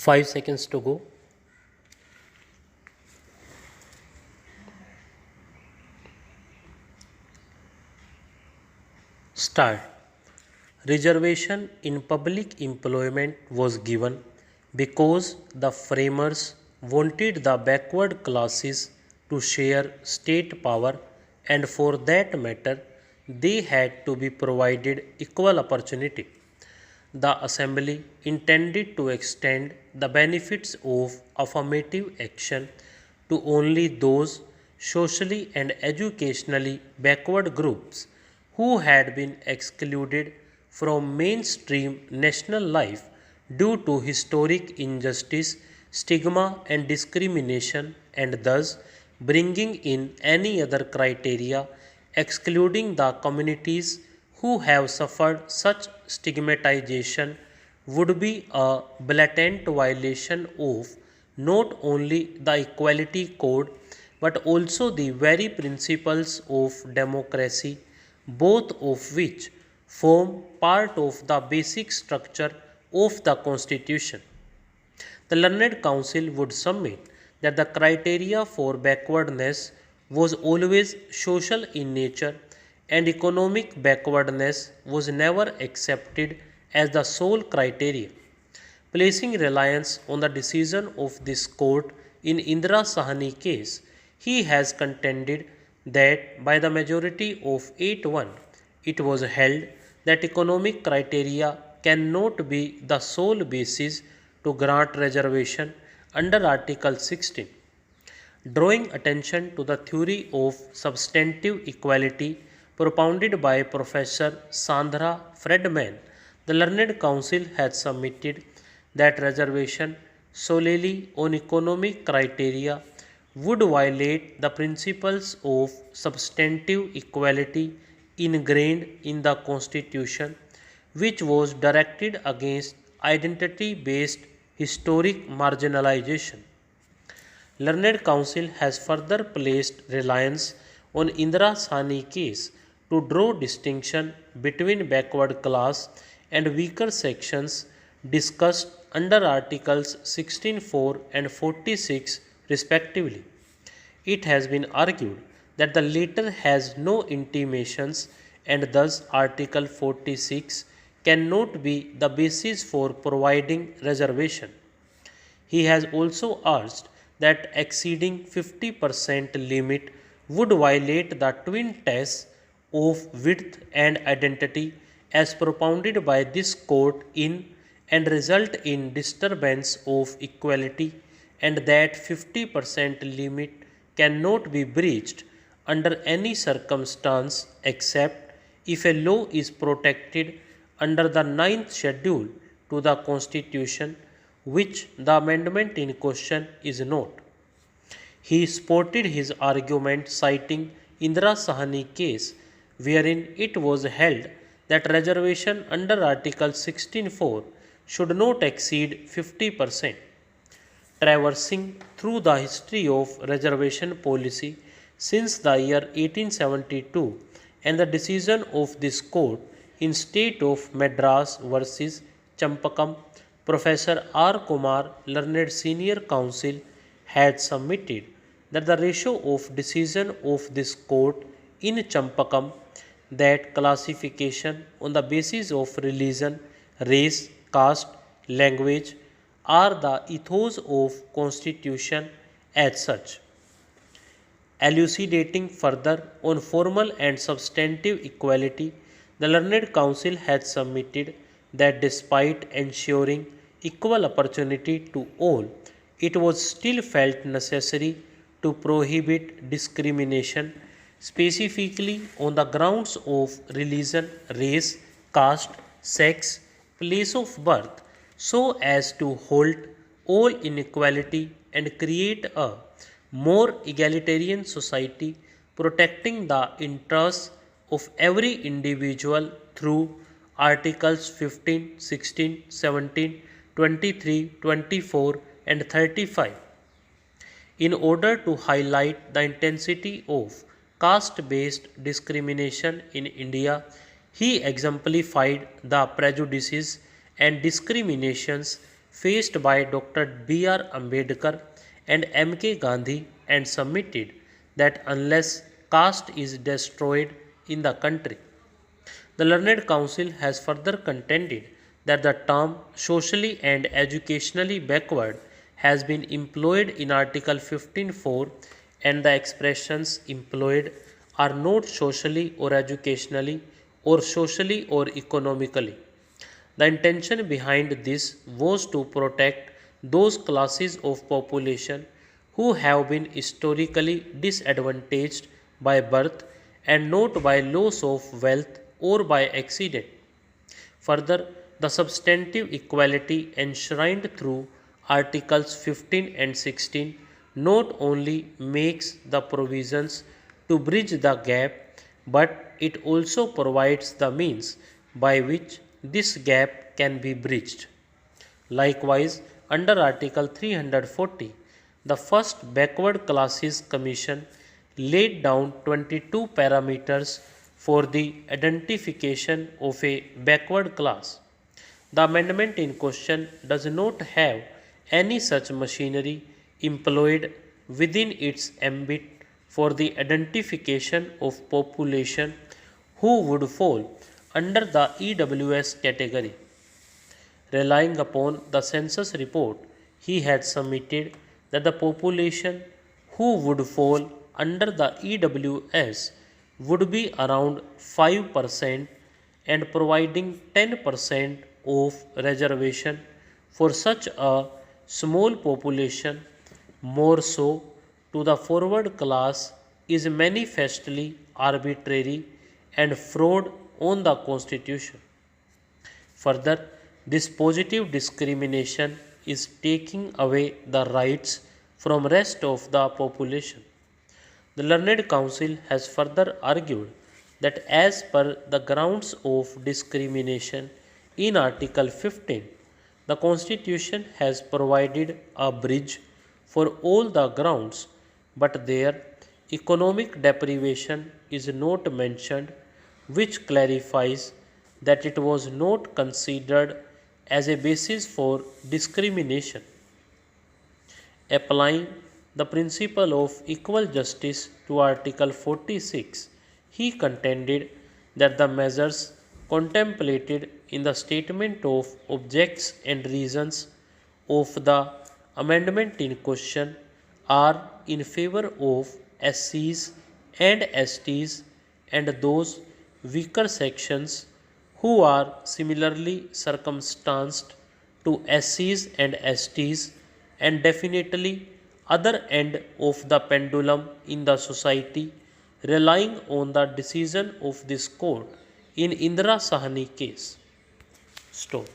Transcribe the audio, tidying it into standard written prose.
5 seconds to go. Start. Reservation in public employment was given because the framers wanted the backward classes to share state power, and for that matter they had to be provided equal opportunity. The Assembly intended to extend the benefits of affirmative action to only those socially and educationally backward groups who had been excluded from mainstream national life due to historic injustice, stigma, and discrimination, and thus bringing in any other criteria excluding the communities who have suffered such stigmatization would be a blatant violation of not only the Equality Code but also the very principles of democracy, both of which form part of the basic structure of the Constitution. The Learned Council would submit that the criteria for backwardness was always social in nature and economic backwardness was never accepted as the sole criteria. Placing reliance on the decision of this court in Indira Sahni case, he has contended that by the majority of 8-1, it was held that economic criteria cannot be the sole basis to grant reservation under Article 16. Drawing attention to the theory of substantive equality propounded by Professor Sandra Friedman, the Learned Council has submitted that reservation solely on economic criteria would violate the principles of substantive equality ingrained in the Constitution, which was directed against identity based historic marginalization. Learned Council has further placed reliance on Indira Sahni case to draw distinction between backward class and weaker sections discussed under Articles 16.4 and 46 respectively. It has been argued that the latter has no intimations and thus Article 46 cannot be the basis for providing reservation. He has also urged that exceeding 50% limit would violate the twin tests of width and identity as propounded by this court in and result in disturbance of equality, and that 50% limit cannot be breached under any circumstance except if a law is protected under the ninth schedule to the Constitution, which the amendment in question is not. He supported his argument citing Indira Sahni case, wherein it was held that reservation under Article 16.4 should not exceed 50%. Traversing through the history of reservation policy since the year 1872 and the decision of this court in State of Madras versus Champakam, Professor R. Kumar, Learned Senior Counsel, had submitted that the ratio of decision of this court in Champakam that classification on the basis of religion, race, caste, language are the ethos of Constitution as such. Elucidating further on formal and substantive equality, the Learned Council has submitted that despite ensuring equal opportunity to all, it was still felt necessary to prohibit discrimination, specifically on the grounds of religion, race, caste, sex, place of birth, so as to hold all inequality and create a more egalitarian society protecting the interests of every individual through Articles 15, 16, 17, 23, 24, and 35. In order to highlight the intensity of caste based discrimination in India, he exemplified the prejudices and discriminations faced by Dr. B.R. Ambedkar and M.K. Gandhi and submitted that unless caste is destroyed in the country, the Learned Council has further contended that the term socially and educationally backward has been employed in Article 15.4 and the expressions employed are not socially or educationally or socially or economically. The intention behind this was to protect those classes of population who have been historically disadvantaged by birth and not by loss of wealth or by accident. Further, the substantive equality enshrined through Articles 15 and 16 not only makes the provisions to bridge the gap, but it also provides the means by which this gap can be bridged. Likewise, under Article 340, the first Backward Classes Commission laid down 22 parameters for the identification of a backward class. The amendment in question does not have any such machinery employed within its ambit for the identification of population who would fall under the EWS category. Relying upon the census report, he had submitted that the population who would fall under the EWS would be around 5% and providing 10% of reservation for such a small population, more so to the forward class, is manifestly arbitrary and fraud on the Constitution. Further, this positive discrimination is taking away the rights from rest of the population. The Learned Council has further argued that as per the grounds of discrimination in Article 15, the Constitution has provided a bridge for all the grounds, but there economic deprivation is not mentioned, which clarifies that it was not considered as a basis for discrimination. Applying the principle of equal justice to Article 46, he contended that the measures contemplated in the statement of objects and reasons of the amendment in question are in favor of SCs and STs and those weaker sections who are similarly circumstanced to SCs and STs and definitely other end of the pendulum in the society, relying on the decision of this court in Indira Sahni case. Stop.